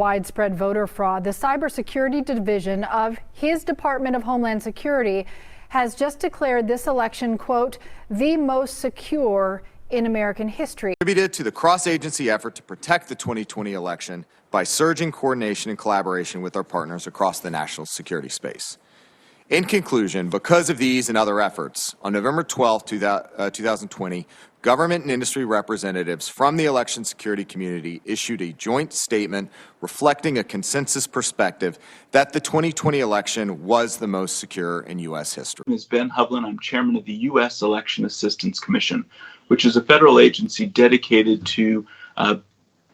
widespread voter fraud, the Cybersecurity Division of his Department of Homeland Security has just declared this election, quote, the most secure in American history. Contributed to the cross-agency effort to protect the 2020 election by surging coordination and collaboration with our partners across the national security space. In conclusion, because of these and other efforts, on November 12, 2020, government and industry representatives from the election security community issued a joint statement reflecting a consensus perspective that the 2020 election was the most secure in U.S. history. My name is Ben Hovland. I'm chairman of the U.S. Election Assistance Commission, which is a federal agency dedicated to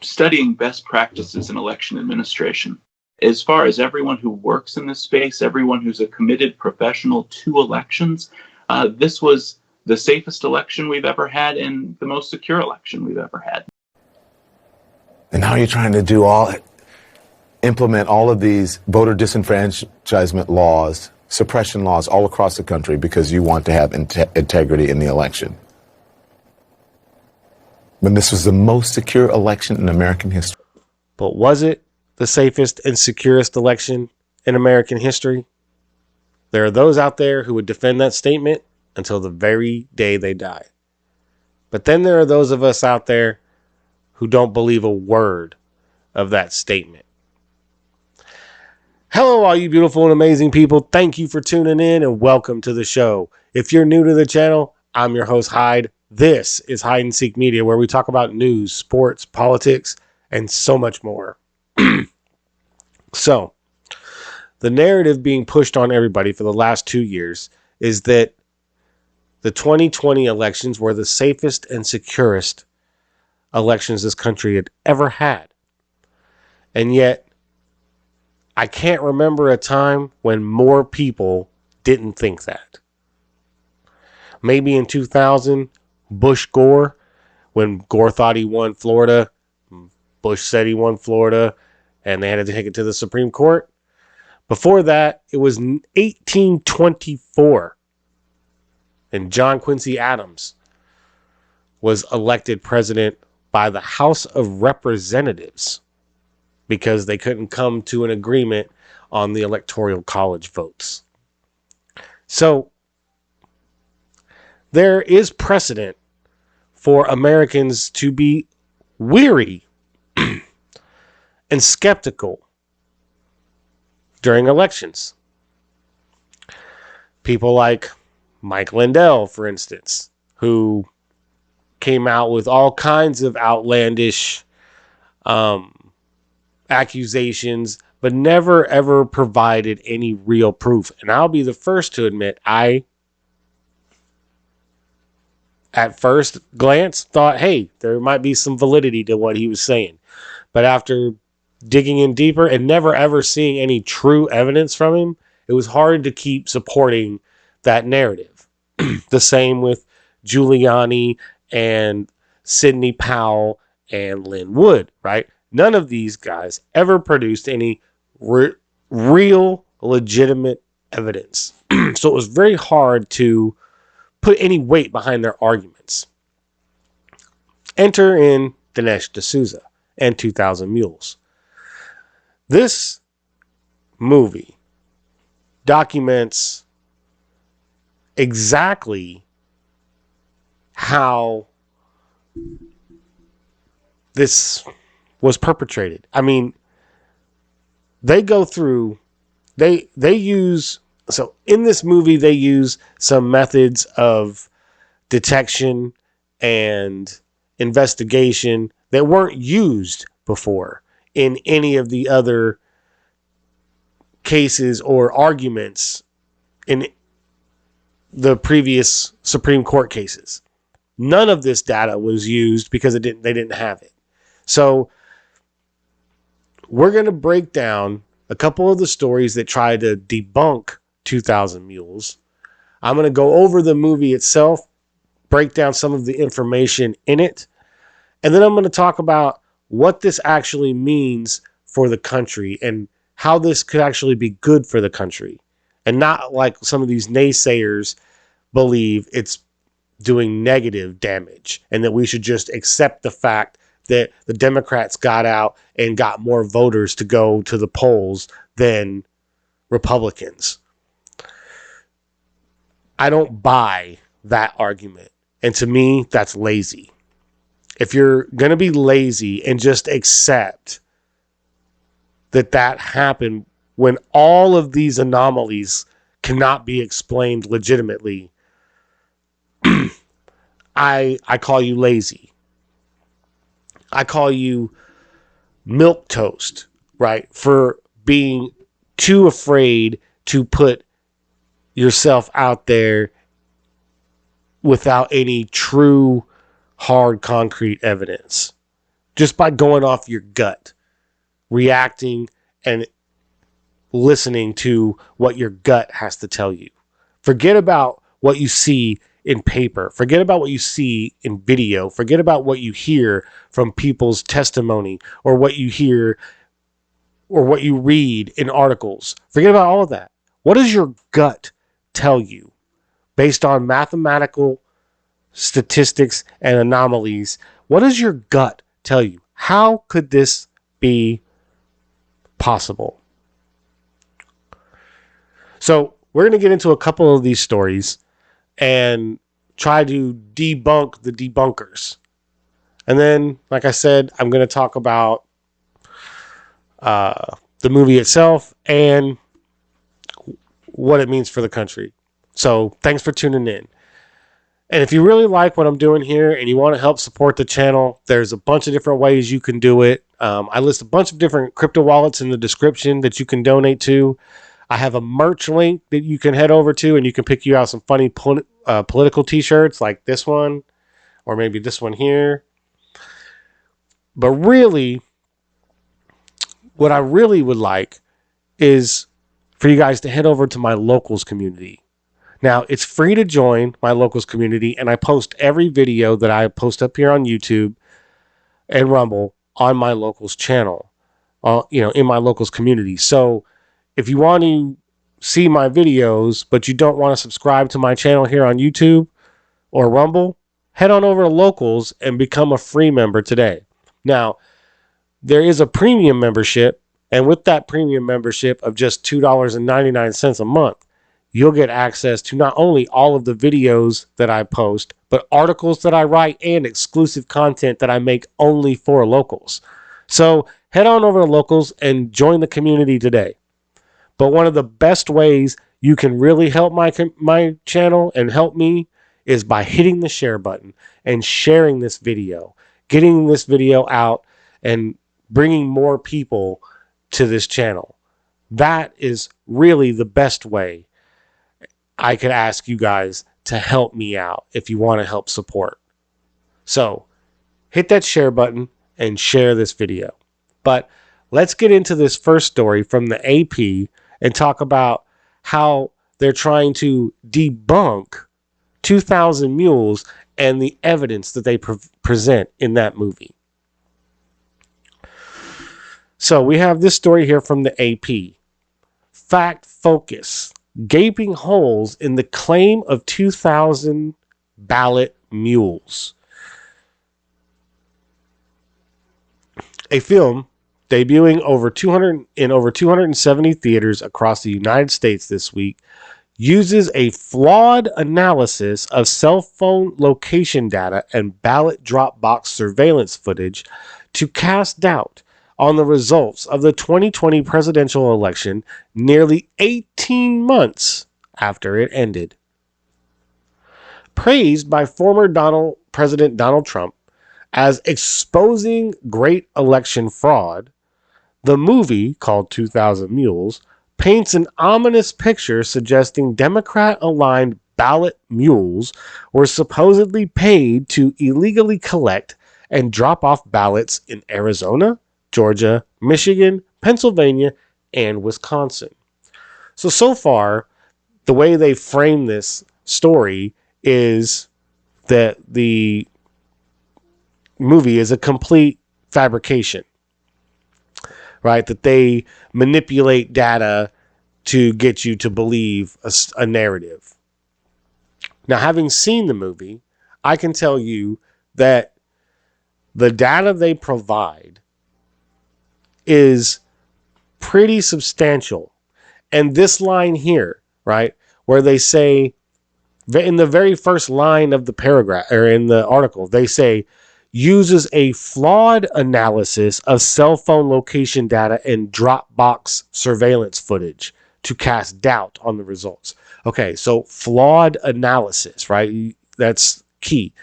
studying best practices in election administration. As far as everyone who works in this space, everyone who's a committed professional to elections, this was the safest election we've ever had and the most secure election we've ever had. And now you're trying to implement all of these voter disenfranchisement laws, suppression laws all across the country because you want to have integrity in the election. When this was the most secure election in American history. But was it the safest and securest election in American history? There are those out there who would defend that statement until the very day they die. But then there are those of us out there who don't believe a word of that statement. Hello, all you beautiful and amazing people. Thank you for tuning in and welcome to the show. If you're new to the channel, I'm your host, Hyde. This is Hide and Seek Media, where we talk about news, sports, politics, and so much more. So, the narrative being pushed on everybody for the last 2 years is that the 2020 elections were the safest and securest elections this country had ever had. And yet, I can't remember a time when more people didn't think that. Maybe in 2000, Bush Gore, when Gore thought he won Florida, Bush said he won Florida, and they had to take it to the Supreme Court. Before that, it was 1824, and John Quincy Adams was elected president by the House of Representatives because they couldn't come to an agreement on the Electoral College votes. So, there is precedent for Americans to be weary and skeptical during elections. People like Mike Lindell, for instance, who came out with all kinds of outlandish accusations, but never ever provided any real proof. And I'll be the first to admit, I, at first glance, thought, hey, there might be some validity to what he was saying. But after digging in deeper and never ever seeing any true evidence from him, it was hard to keep supporting that narrative. The same with Giuliani and Sidney Powell and Lynn Wood, right? None of these guys ever produced any real, legitimate evidence. So it was very hard to put any weight behind their arguments. Enter in Dinesh D'Souza and 2000 Mules. This movie documents exactly how this was perpetrated. I mean, they go through, they use, so in this movie, they use some methods of detection and investigation that weren't used before in any of the other cases or arguments in the previous Supreme Court cases. None of this data was used because they didn't have it. So we're going to break down a couple of the stories that try to debunk 2000 Mules. I'm going to go over the movie itself, break down some of the information in it, and then I'm going to talk about what this actually means for the country and how this could actually be good for the country, and not like some of these naysayers believe it's doing negative damage and that we should just accept the fact that the Democrats got out and got more voters to go to the polls than Republicans. I don't buy that argument. And to me, that's lazy. If you're going to be lazy and just accept that happened when all of these anomalies cannot be explained legitimately, I call you lazy. I call you milquetoast, right? For being too afraid to put yourself out there without any true, hard, concrete evidence. Just by going off your gut, reacting and listening to what your gut has to tell you. Forget about what you see in paper. Forget about what you see in video. Forget about what you hear from people's testimony or what you hear or what you read in articles. Forget about all of that. What does your gut tell you based on mathematical statistics and anomalies? What does your gut tell you? How could this be possible? So we're going to get into a couple of these stories and try to debunk the debunkers. And then, like I said, I'm going to talk about the movie itself and what it means for the country. So thanks for tuning in. And if you really like what I'm doing here and you want to help support the channel, there's a bunch of different ways you can do it. I list a bunch of different crypto wallets in the description that you can donate to. I have a merch link that you can head over to, and you can pick you out some funny political t-shirts like this one, or maybe this one here. But really, what I really would like is for you guys to head over to my locals community. Now, it's free to join my locals community, and I post every video that I post up here on YouTube and Rumble on my locals channel, in my locals community. So if you want to see my videos, but you don't want to subscribe to my channel here on YouTube or Rumble, head on over to locals and become a free member today. Now, there is a premium membership, and with that premium membership of just $2.99 a month, you'll get access to not only all of the videos that I post, but articles that I write and exclusive content that I make only for locals. So head on over to locals and join the community today. But one of the best ways you can really help my channel and help me is by hitting the share button and sharing this video, getting this video out and bringing more people to this channel. That is really the best way I could ask you guys to help me out if you want to help support. So hit that share button and share this video. But let's get into this first story from the AP and talk about how they're trying to debunk 2000 Mules and the evidence that they present in that movie. So we have this story here from the AP. Fact Focus. Gaping holes in the claim of 2000 ballot mules. A film debuting in over 270 theaters across the United States this week uses a flawed analysis of cell phone location data and ballot drop box surveillance footage to cast doubt on the results of the 2020 presidential election nearly 18 months after it ended. Praised by former President Donald Trump as exposing great election fraud, the movie, called 2000 Mules, paints an ominous picture suggesting Democrat-aligned ballot mules were supposedly paid to illegally collect and drop off ballots in Arizona, Georgia, Michigan, Pennsylvania, and Wisconsin. So far, the way they frame this story is that the movie is a complete fabrication, right? That they manipulate data to get you to believe a narrative. Now, having seen the movie, I can tell you that the data they provide is pretty substantial. And this line here, right, where they say, in the very first line of the paragraph, or in the article, they say, uses a flawed analysis of cell phone location data and Dropbox surveillance footage to cast doubt on the results. Okay, so flawed analysis, right? That's key.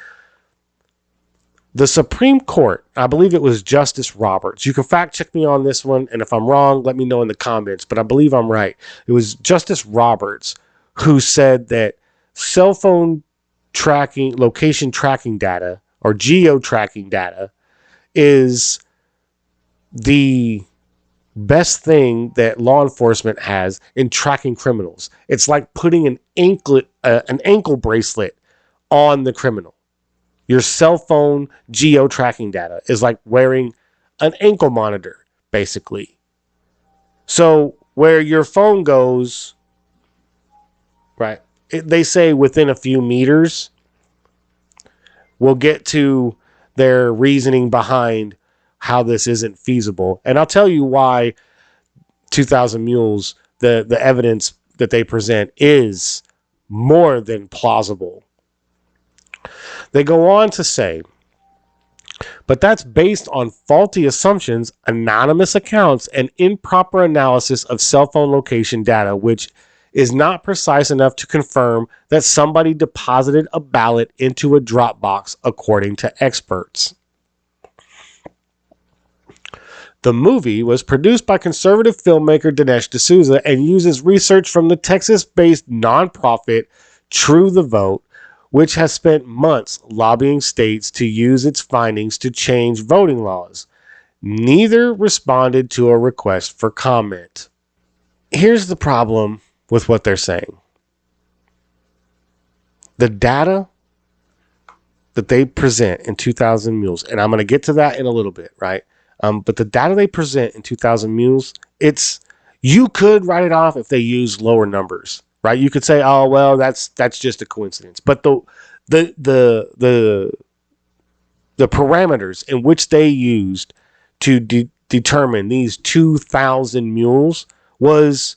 The Supreme Court, I believe it was Justice Roberts. You can fact check me on this one, and if I'm wrong, let me know in the comments, but I believe I'm right. It was Justice Roberts who said that cell phone tracking, location tracking data, or geo tracking data, is the best thing that law enforcement has in tracking criminals. It's like putting an ankle bracelet on the criminal. Your cell phone geo tracking data is like wearing an ankle monitor, basically. So where your phone goes, right, they say within a few meters. We'll get to their reasoning behind how this isn't feasible. And I'll tell you why 2000 Mules, the evidence that they present is more than plausible. They go on to say, but that's based on faulty assumptions, anonymous accounts, and improper analysis of cell phone location data, which is not precise enough to confirm that somebody deposited a ballot into a Dropbox, according to experts. The movie was produced by conservative filmmaker Dinesh D'Souza and uses research from the Texas-based nonprofit True the Vote, which has spent months lobbying states to use its findings to change voting laws. Neither responded to a request for comment. Here's the problem with what they're saying. The data that they present in 2000 Mules, and I'm going to get to that in a little bit, right? But the data they present in 2000 Mules, you could write it off if they use lower numbers, right? You could say, oh well, that's just a coincidence. But the parameters in which they used to determine these 2000 mules was,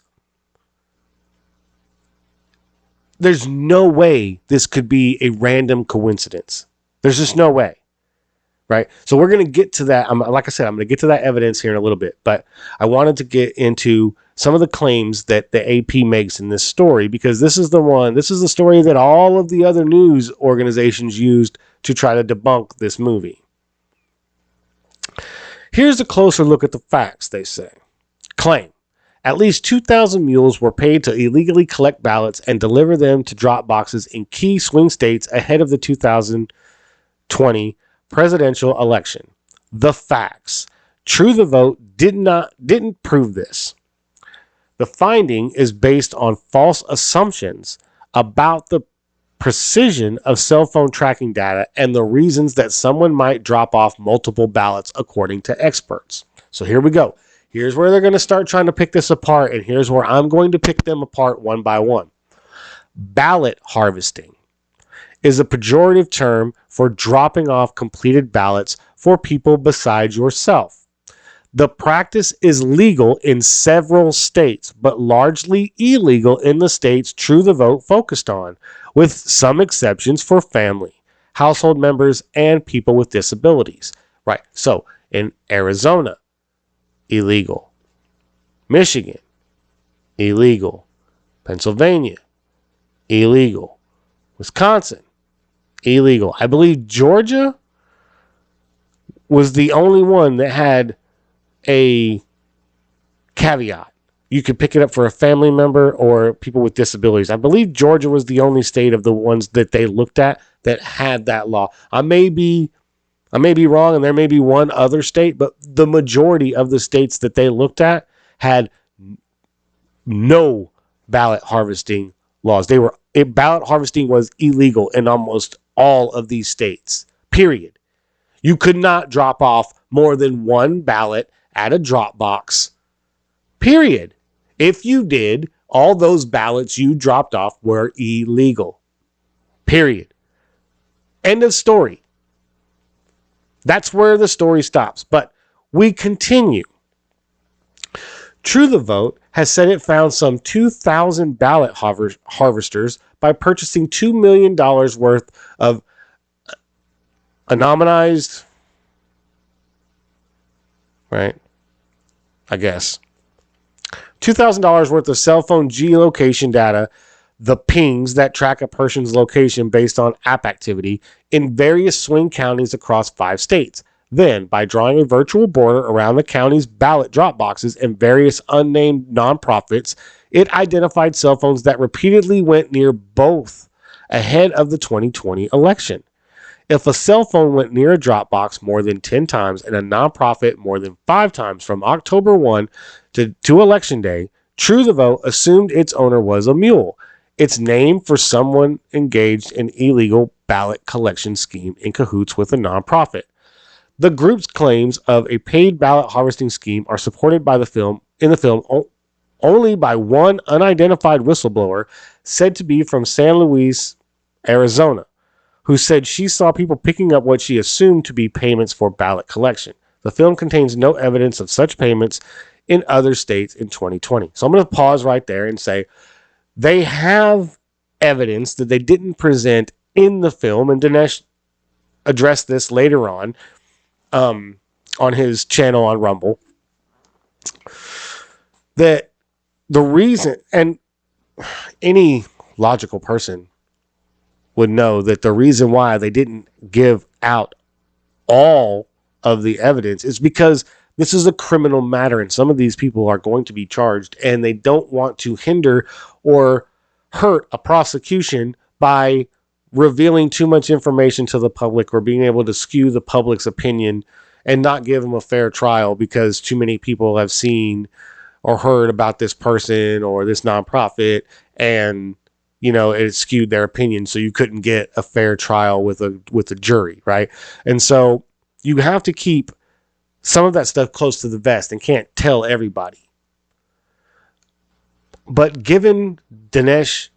there's no way this could be a random coincidence. There's just no way, right? So we're going to get to that. Like I said, I'm going to get to that evidence here in a little bit, but I wanted to get into some of the claims that the AP makes in this story, because this is the story that all of the other news organizations used to try to debunk this movie. Here's a closer look at the facts, they say. Claim. At least 2,000 mules were paid to illegally collect ballots and deliver them to drop boxes in key swing states ahead of the 2020 presidential election. The facts. True the Vote didn't prove this. The finding is based on false assumptions about the precision of cell phone tracking data and the reasons that someone might drop off multiple ballots, according to experts. So here we go. Here's where they're going to start trying to pick this apart, and here's where I'm going to pick them apart one by one. Ballot harvesting is a pejorative term for dropping off completed ballots for people besides yourself. The practice is legal in several states, but largely illegal in the states True the Vote focused on, with some exceptions for family, household members, and people with disabilities. Right. So in Arizona, illegal. Michigan, illegal. Pennsylvania, illegal. Wisconsin, illegal. I believe Georgia was the only one that had a caveat. You could pick it up for a family member or people with disabilities. I believe Georgia was the only state of the ones that they looked at that had that law. I may be wrong, and there may be one other state, but the majority of the states that they looked at had no ballot harvesting laws. Ballot harvesting was illegal in almost all of these states, period. You could not drop off more than one ballot at a drop box, period. If you did, all those ballots you dropped off were illegal, period. End of story. That's where the story stops. But we continue. True the Vote has said it found some 2,000 ballot harvesters by purchasing $2 million worth of anonymized, right? I guess. $2,000 worth of cell phone geolocation data, the pings that track a person's location based on app activity in various swing counties across 5 states. Then, by drawing a virtual border around the county's ballot drop boxes and various unnamed nonprofits, it identified cell phones that repeatedly went near both ahead of the 2020 election. If a cell phone went near a drop box more than 10 times and a nonprofit more than 5 times from October 1 to Election Day, True the Vote assumed its owner was a mule, its name for someone engaged in illegal ballot collection scheme in cahoots with a nonprofit. The group's claims of a paid ballot harvesting scheme are supported by the film only by one unidentified whistleblower said to be from San Luis, Arizona, who said she saw people picking up what she assumed to be payments for ballot collection. The film contains no evidence of such payments in other states in 2020. So I'm going to pause right there and say they have evidence that they didn't present in the film, and Dinesh addressed this later on his channel on Rumble, that the reason, and any logical person would know that the reason why they didn't give out all of the evidence is because this is a criminal matter and some of these people are going to be charged, and they don't want to hinder or hurt a prosecution by revealing too much information to the public or being able to skew the public's opinion and not give them a fair trial because too many people have seen or heard about this person or this nonprofit, and it skewed their opinion, so you couldn't get a fair trial with a jury, right? And so you have to keep some of that stuff close to the vest and can't tell everybody. But given Dinesh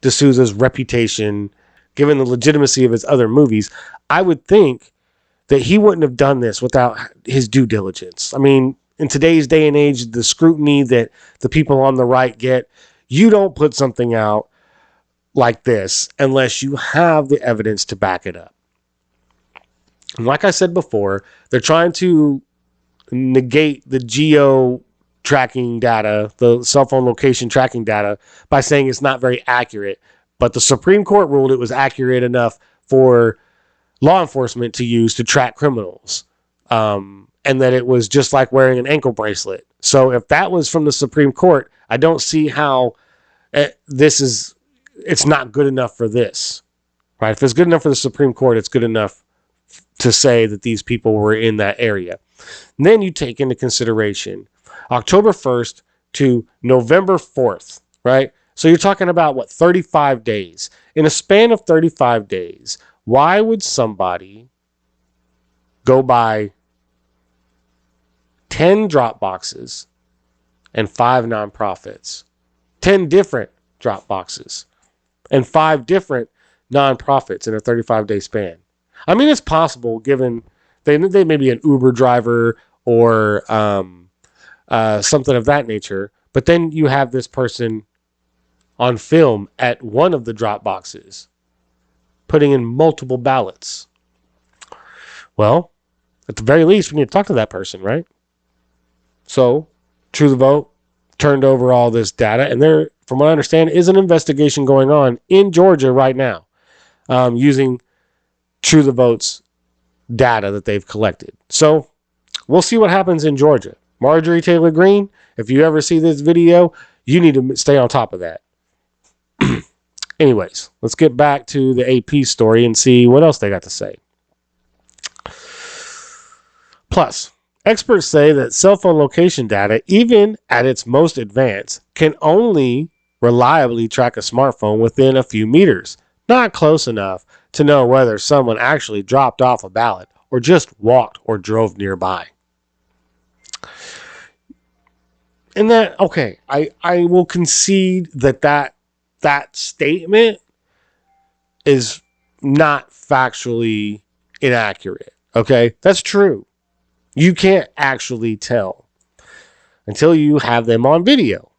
D'Souza's reputation, given the legitimacy of his other movies, I would think that he wouldn't have done this without his due diligence. I mean, in today's day and age, the scrutiny that the people on the right get, you don't put something out like this unless you have the evidence to back it up. And like I said before, they're trying to negate the geo tracking data, the cell phone location tracking data, by saying it's not very accurate. But the Supreme Court ruled it was accurate enough for law enforcement to use to track criminals. And that it was just like wearing an ankle bracelet. So if that was from the Supreme Court, I don't see how it's not good enough for this, right? If it's good enough for the Supreme Court, it's good enough to say that these people were in that area. And then you take into consideration October 1st to November 4th, right? So you're talking about 35 days. In a span of 35 days, why would somebody go buy 10 drop boxes and 5 nonprofits, 10 different drop boxes and 5 different nonprofits in a 35-day span? I mean, it's possible given they may be an Uber driver or something of that nature, but then you have this person on film at one of the drop boxes putting in multiple ballots. Well, at the very least, we need to talk to that person, right? So, True the Vote turned over all this data, and there, from what I understand, is an investigation going on in Georgia right now, using True the Vote's data that they've collected. So, we'll see what happens in Georgia. Marjorie Taylor Greene, if you ever see this video, you need to stay on top of that. Anyways, let's get back to the AP story and see what else they got to say. Plus, experts say that cell phone location data, even at its most advanced, can only reliably track a smartphone within a few meters, not close enough to know whether someone actually dropped off a ballot or just walked or drove nearby. And that, okay, I will concede that statement is not factually inaccurate. Okay, that's true. You can't actually tell until you have them on video.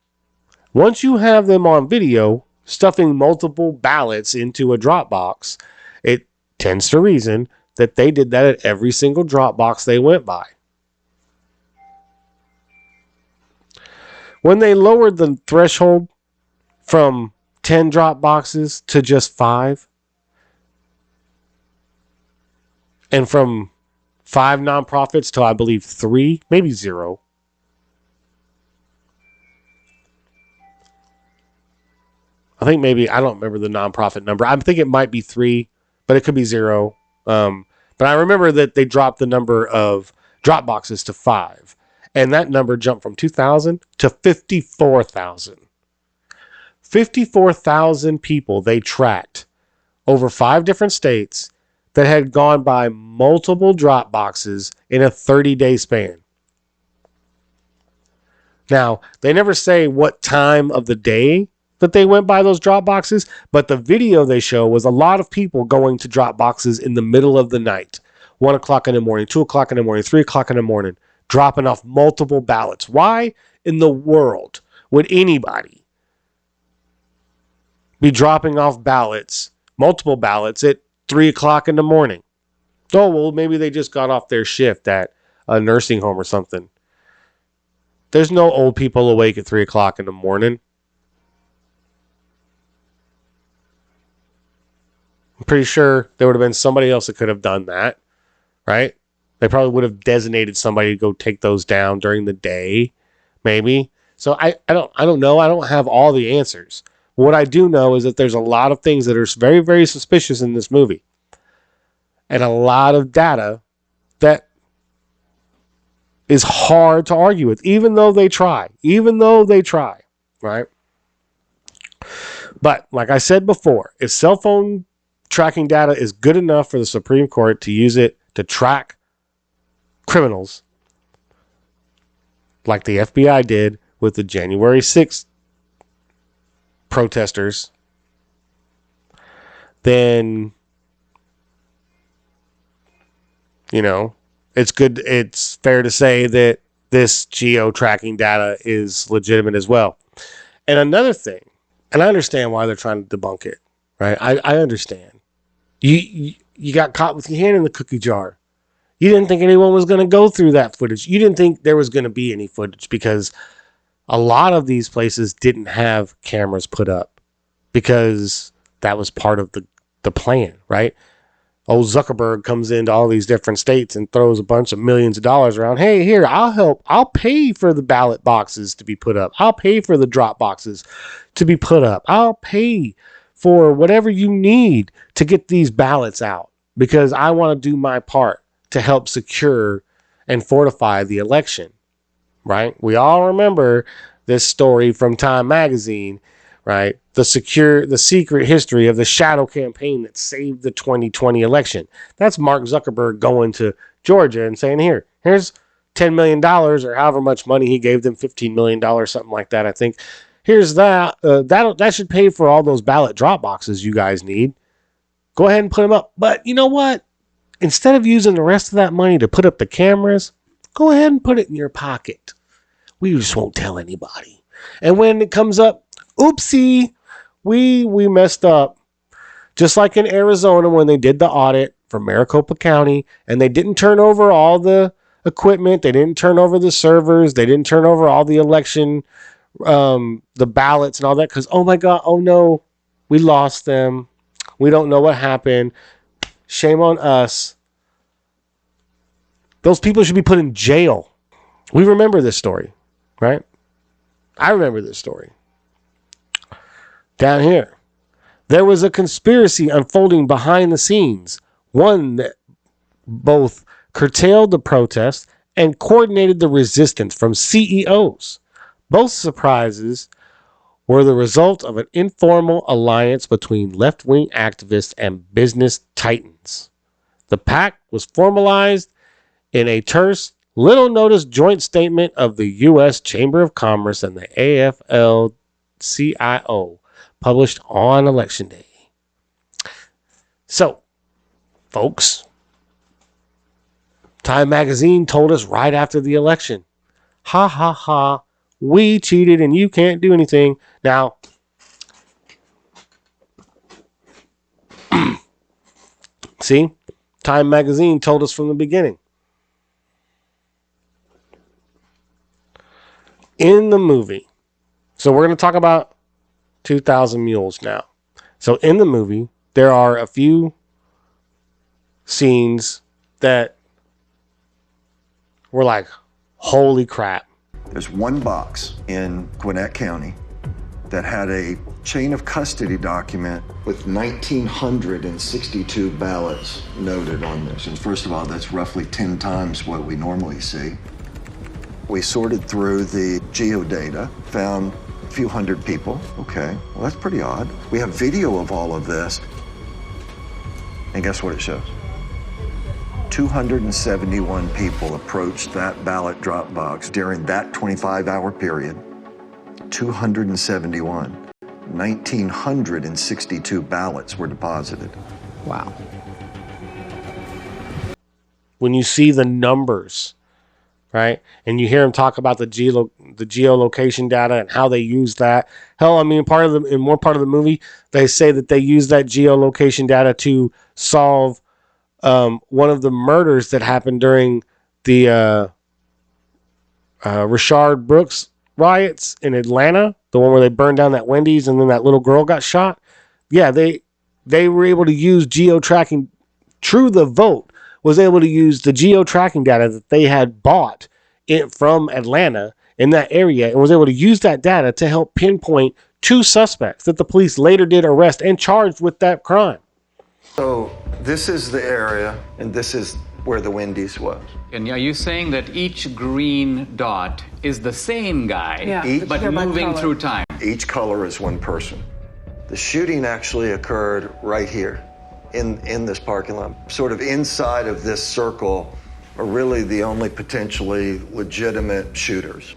Once you have them on video, stuffing multiple ballots into a drop box, it tends to reason that they did that at every single drop box they went by. When they lowered the threshold from 10 drop boxes to just 5, and from 5 nonprofits to, I believe, 3, maybe 0. I think maybe, I don't remember the nonprofit number. I think it might be 3, but it could be 0. But I remember that they dropped the number of drop boxes to 5. And that number jumped from 2,000 to 54,000. 54,000 people they tracked over 5 different states that had gone by multiple drop boxes in a 30-day span. Now, they never say what time of the day that they went by those drop boxes, but the video they show was a lot of people going to drop boxes in the middle of the night. 1 o'clock in the morning, 2 o'clock in the morning, 3 o'clock in the morning, dropping off multiple ballots. Why in the world would anybody be dropping off ballots, multiple ballots, at 3 o'clock in the morning? Oh, well, maybe they just got off their shift at a nursing home or something. There's no old people awake at 3 o'clock in the morning. I'm pretty sure there would have been somebody else that could have done that, right? They probably would have designated somebody to go take those down during the day, maybe. So I don't know. I don't have all the answers. What I do know is that there's a lot of things that are very, very suspicious in this movie. And a lot of data that is hard to argue with, even though they try, right? But like I said before, if cell phone tracking data is good enough for the Supreme Court to use it to track criminals, like the FBI did with the January 6th protesters, then, you know, it's fair to say that this geo-tracking data is legitimate as well. And another thing, and I understand why they're trying to debunk it, right? I understand. You got caught with your hand in the cookie jar. You didn't think anyone was going to go through that footage. You didn't think there was going to be any footage because a lot of these places didn't have cameras put up because that was part of the plan, right? Old Zuckerberg comes into all these different states and throws a bunch of millions of dollars around. Hey, here, I'll help. I'll pay for the ballot boxes to be put up. I'll pay for the drop boxes to be put up. I'll pay for whatever you need to get these ballots out because I want to do my part to help secure and fortify the election, right? We all remember this story from Time Magazine, right? The secret history of the shadow campaign that saved the 2020 election. That's Mark Zuckerberg going to Georgia and saying, here's $10 million or however much money he gave them, $15 million, something like that, I think. Here's that. That should pay for all those ballot drop boxes you guys need. Go ahead and put them up. But you know what? Instead of using the rest of that money to put up the cameras, go ahead and put it in your pocket. We just won't tell anybody. And when it comes up, oopsie, we messed up. Just like in Arizona when they did the audit for Maricopa County and they didn't turn over all the equipment, they didn't turn over the servers, they didn't turn over all the election, the ballots and all that because, oh my God, oh no, we lost them. We don't know what happened. Shame on us. Those people should be put in jail. We remember this story, right? I remember this story. Down here, there was a conspiracy unfolding behind the scenes, one that both curtailed the protests and coordinated the resistance from CEOs. Both surprises were the result of an informal alliance between left-wing activists and business titans. The pact was formalized in a terse, little-noticed joint statement of the U.S. Chamber of Commerce and the AFL-CIO, published on Election Day. So, folks, Time magazine told us right after the election. Ha ha ha. We cheated and you can't do anything. Now, see, Time magazine told us from the beginning. In the movie, so we're going to talk about 2000 Mules now. So in the movie, there are a few scenes that were like, holy crap. There's one box in Gwinnett County that had a chain of custody document with 1,962 ballots noted on this. And first of all, that's roughly 10 times what we normally see. We sorted through the geodata, found a few hundred people. Okay, well, that's pretty odd. We have video of all of this. And guess what it shows? 271 people approached that ballot drop box during that 25-hour period. 271. 1,962 ballots were deposited. Wow. When you see the numbers, right, and you hear them talk about the geolocation data and how they use that. Hell, I mean, in one part of the movie, they say that they use that geolocation data to solve one of the murders that happened during the Rashard Brooks riots in Atlanta, the one where they burned down that Wendy's and then that little girl got shot. Yeah, they were able to use geo-tracking. True the Vote was able to use the geo-tracking data that they had bought from Atlanta in that area and was able to use that data to help pinpoint 2 suspects that the police later did arrest and charged with that crime. So this is the area, and this is where the Wendy's was. And are you saying that each green dot is the same guy, but moving through time? Each color is one person. The shooting actually occurred right here in this parking lot. Sort of inside of this circle are really the only potentially legitimate shooters.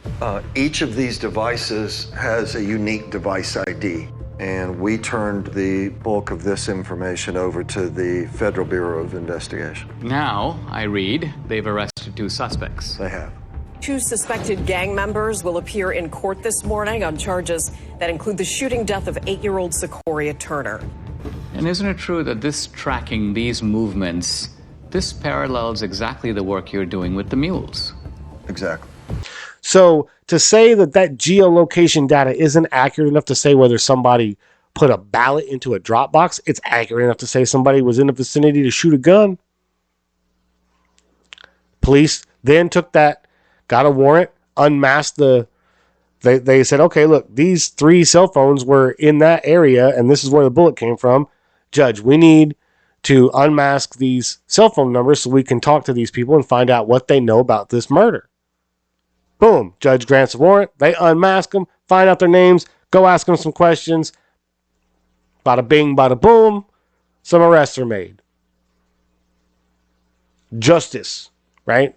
Each of these devices has a unique device ID. And we turned the bulk of this information over to the Federal Bureau of Investigation. Now, I read, they've arrested 2 suspects. They have. 2 suspected gang members will appear in court this morning on charges that include the shooting death of 8-year-old Sequoia Turner. And isn't it true that this tracking, these movements, this parallels exactly the work you're doing with the Mules? Exactly. So to say that geolocation data isn't accurate enough to say whether somebody put a ballot into a drop box, it's accurate enough to say somebody was in the vicinity to shoot a gun. Police then took that, got a warrant, unmasked they said, okay, look, these 3 cell phones were in that area and this is where the bullet came from. Judge, we need to unmask these cell phone numbers so we can talk to these people and find out what they know about this murder. Boom. Judge grants a warrant. They unmask them, find out their names, go ask them some questions. Bada bing, bada boom. Some arrests are made. Justice, right?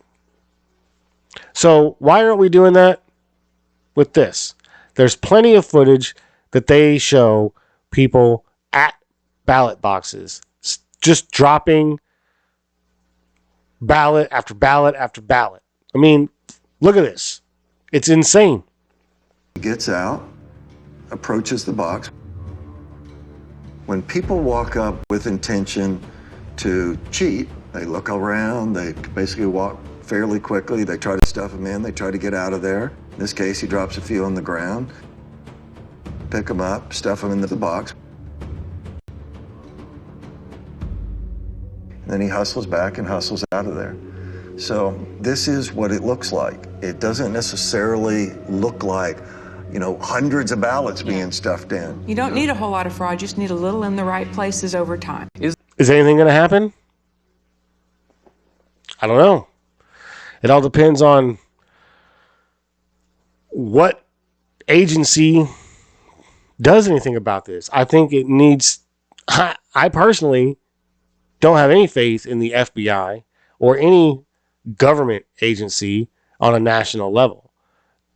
So why aren't we doing that with this? There's plenty of footage that they show people at ballot boxes just dropping ballot after ballot after ballot. I mean, look at this. It's insane. He gets out, approaches the box. When people walk up with intention to cheat, they look around, they basically walk fairly quickly, they try to stuff them in, they try to get out of there. In this case, he drops a few on the ground, pick them up, stuff them into the box. And then he hustles back and hustles out of there. So this is what it looks like. It doesn't necessarily look like, hundreds of ballots being stuffed in. You don't need a whole lot of fraud, you just need a little in the right places over time. Is anything going to happen? I don't know. It all depends on what agency does anything about this. I think it needs, I personally don't have any faith in the FBI or any government agency on a national level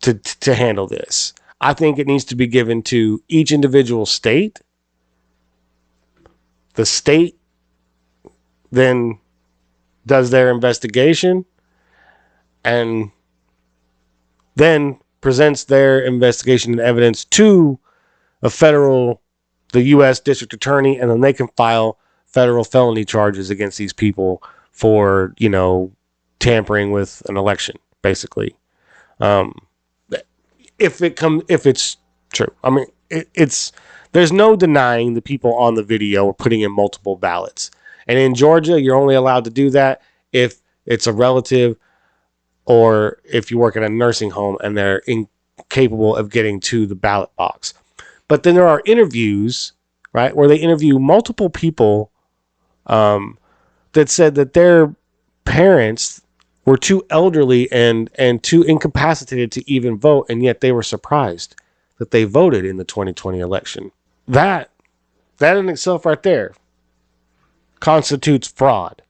to handle this. I think it needs to be given to each individual state. The state then does their investigation, and then presents their investigation and evidence to the U.S. district attorney, and then they can file federal felony charges against these people for, tampering with an election, basically. If it's true. I mean, there's no denying the people on the video are putting in multiple ballots. And in Georgia, you're only allowed to do that if it's a relative or if you work at a nursing home and they're incapable of getting to the ballot box. But then there are interviews, right, where they interview multiple people that said that their parents were too elderly and too incapacitated to even vote, and yet they were surprised that they voted in the 2020 election. That in itself right there constitutes fraud.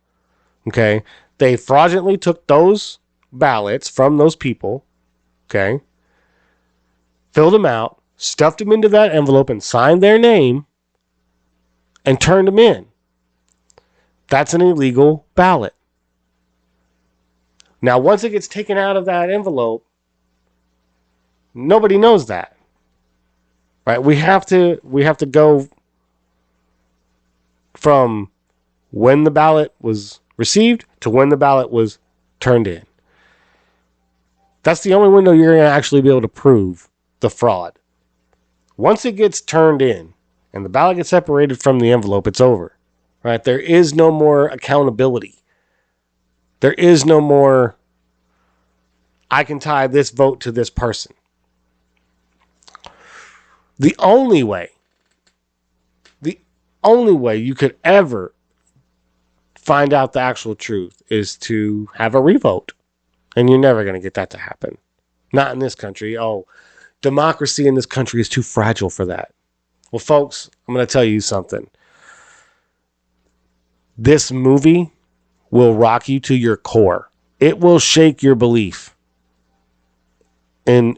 Okay? They fraudulently took those ballots from those people, okay, filled them out, stuffed them into that envelope and signed their name and turned them in. That's an illegal ballot. Now, once it gets taken out of that envelope, nobody knows that. Right? We have to go from when the ballot was received to when the ballot was turned in. That's the only window you're going to actually be able to prove the fraud. Once it gets turned in and the ballot gets separated from the envelope, it's over. Right? There is no more accountability. There is no more, I can tie this vote to this person. The only way you could ever find out the actual truth is to have a revote. And you're never going to get that to happen. Not in this country. Oh, democracy in this country is too fragile for that. Well, folks, I'm going to tell you something. This movie will rock you to your core. It will shake your belief in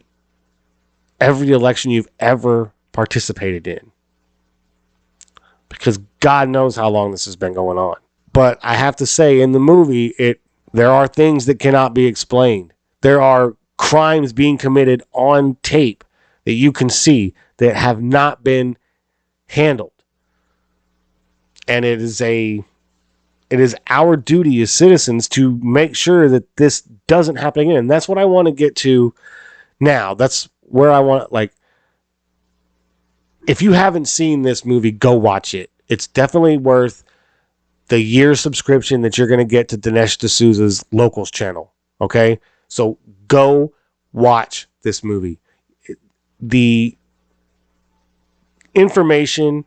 every election you've ever participated in. Because God knows how long this has been going on. But I have to say, in the movie, there are things that cannot be explained. There are crimes being committed on tape that you can see that have not been handled. And it is our duty as citizens to make sure that this doesn't happen again. And that's what I want to get to now. That's where I want, if you haven't seen this movie, go watch it. It's definitely worth the year subscription that you're going to get to Dinesh D'Souza's Locals channel. Okay? So go watch this movie. The information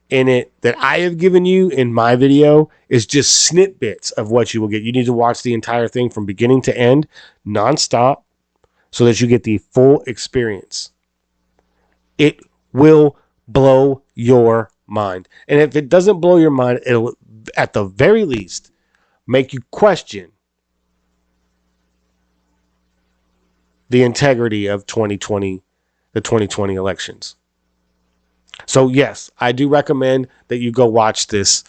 in it that I have given you in my video is just snippets of what you will get. You need to watch the entire thing from beginning to end, nonstop, so that you get the full experience. It will blow your mind. And if it doesn't blow your mind, it'll, at the very least, make you question the integrity of the 2020 elections. So yes, I do recommend that you go watch this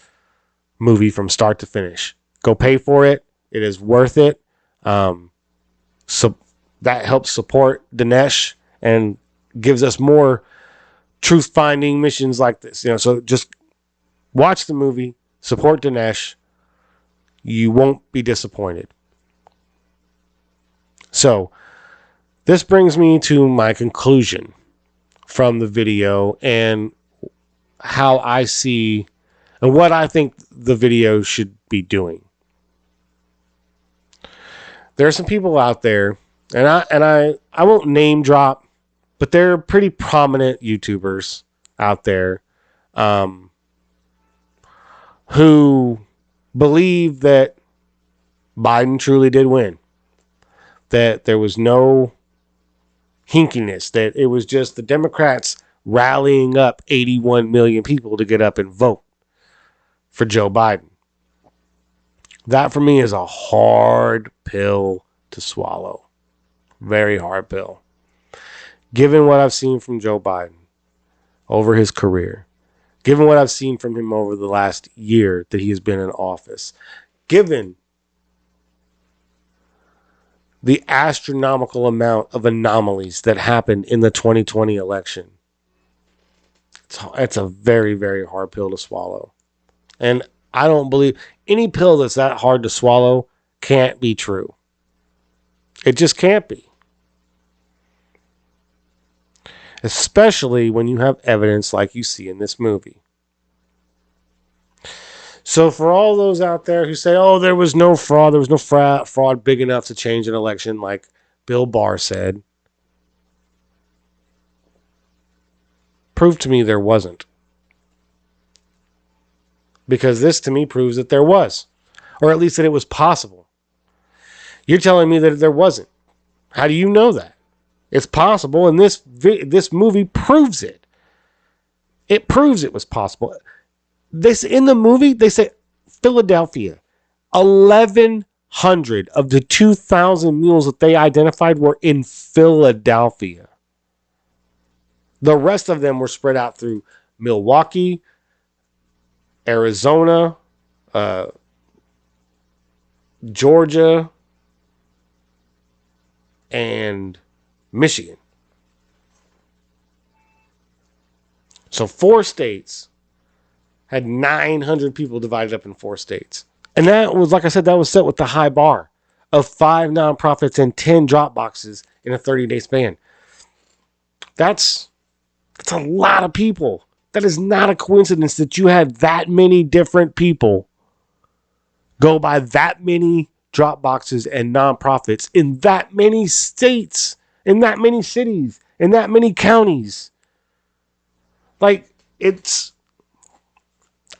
movie from start to finish. Go pay for it. It is worth it. So that helps support Dinesh and gives us more truth-finding missions like this. So just watch the movie, support Dinesh. You won't be disappointed. So this brings me to my conclusion from the video and how I see and what I think the video should be doing. There are some people out there, and I won't name drop, but there are pretty prominent YouTubers out there who believe that Biden truly did win, that there was no hinkiness, that it was just the Democrats rallying up 81 million people to get up and vote for Joe Biden. That for me is a hard pill to swallow. Very hard pill. Given what I've seen from Joe Biden over his career, given what I've seen from him over the last year that he has been in office, given the astronomical amount of anomalies that happened in the 2020 election. It's a very, very hard pill to swallow. And I don't believe any pill that's that hard to swallow can't be true. It just can't be. Especially when you have evidence like you see in this movie. So for all those out there who say, oh, there was no fraud, there was no fraud big enough to change an election, like Bill Barr said, prove to me there wasn't. Because this to me proves that there was. Or at least that it was possible. You're telling me that there wasn't. How do you know that? It's possible, and this movie proves it. It proves it was possible. In the movie, they say Philadelphia, 1,100 of the 2,000 mules that they identified were in Philadelphia. The rest of them were spread out through Milwaukee, Arizona, Georgia, and Michigan. So 4 states had 900 people divided up in 4 states. And that was, like I said, that was set with the high bar of 5 nonprofits and 10 drop boxes in a 30-day span. That's a lot of people. That is not a coincidence that you had that many different people go by that many drop boxes and nonprofits in that many states, in that many cities, in that many counties. Like,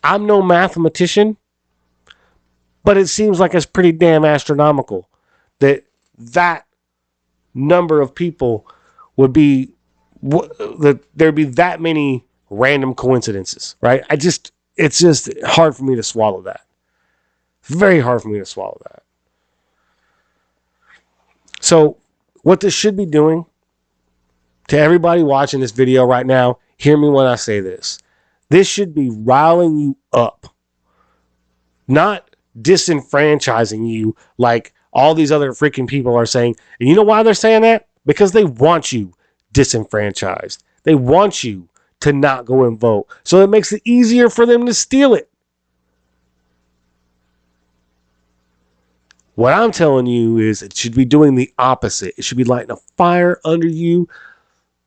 I'm no mathematician, but it seems like it's pretty damn astronomical that number of people would be, that there'd be that many random coincidences, right? It's just hard for me to swallow that. Very hard for me to swallow that. So what this should be doing to everybody watching this video right now, hear me when I say this. This should be riling you up, not disenfranchising you like all these other freaking people are saying. And you know why they're saying that? Because they want you disenfranchised. They want you to not go and vote. So it makes it easier for them to steal it. What I'm telling you is it should be doing the opposite. It should be lighting a fire under you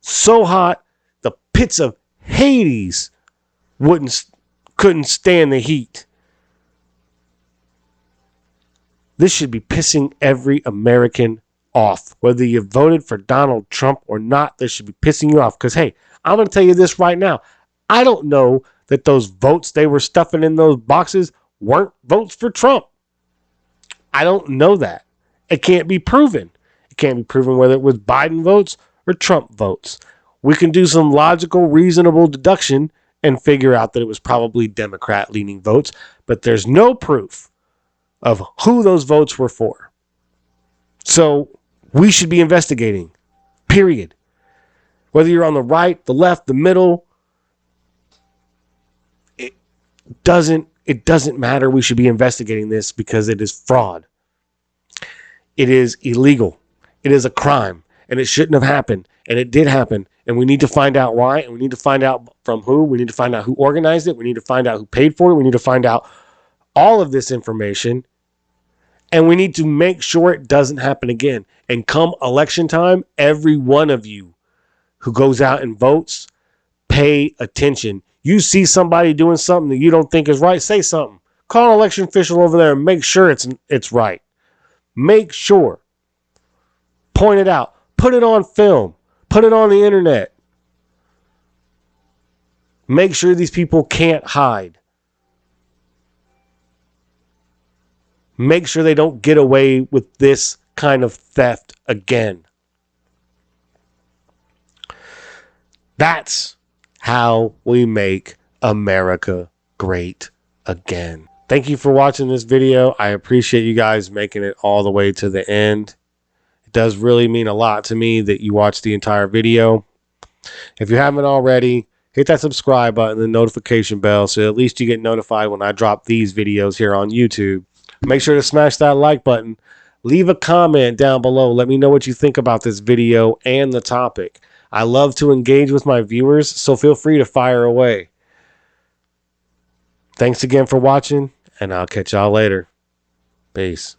so hot the pits of Hades couldn't stand the heat. This should be pissing every American off. Whether you voted for Donald Trump or not, this should be pissing you off. Because, hey, I'm going to tell you this right now. I don't know that those votes they were stuffing in those boxes weren't votes for Trump. I don't know that. It can't be proven. It can't be proven whether it was Biden votes or Trump votes. We can do some logical, reasonable deduction and figure out that it was probably Democrat-leaning votes, but there's no proof of who those votes were for. So we should be investigating, period. Whether you're on the right, the left, the middle, it doesn't matter. We should be investigating this because it is fraud. It is illegal. It is a crime, and it shouldn't have happened, and it did happen, and we need to find out why, and we need to find out from who. We need to find out who organized it. We need to find out who paid for it. We need to find out all of this information, and we need to make sure it doesn't happen again. And come election time, every one of you who goes out and votes, pay attention. You see somebody doing something that you don't think is right, say something. Call an election official over there and make sure it's right. Make sure. Point it out. Put it on film. Put it on the internet. Make sure these people can't hide. Make sure they don't get away with this kind of theft again. That's how we make America great again. Thank you for watching this video. I appreciate you guys making it all the way to the end. It does really mean a lot to me that you watch the entire video. If you haven't already, hit that subscribe button and the notification bell so at least you get notified when I drop these videos here on YouTube. Make sure to smash that like button. Leave a comment down below. Let me know what you think about this video and the topic. I love to engage with my viewers, so feel free to fire away. Thanks again for watching, and I'll catch y'all later. Peace.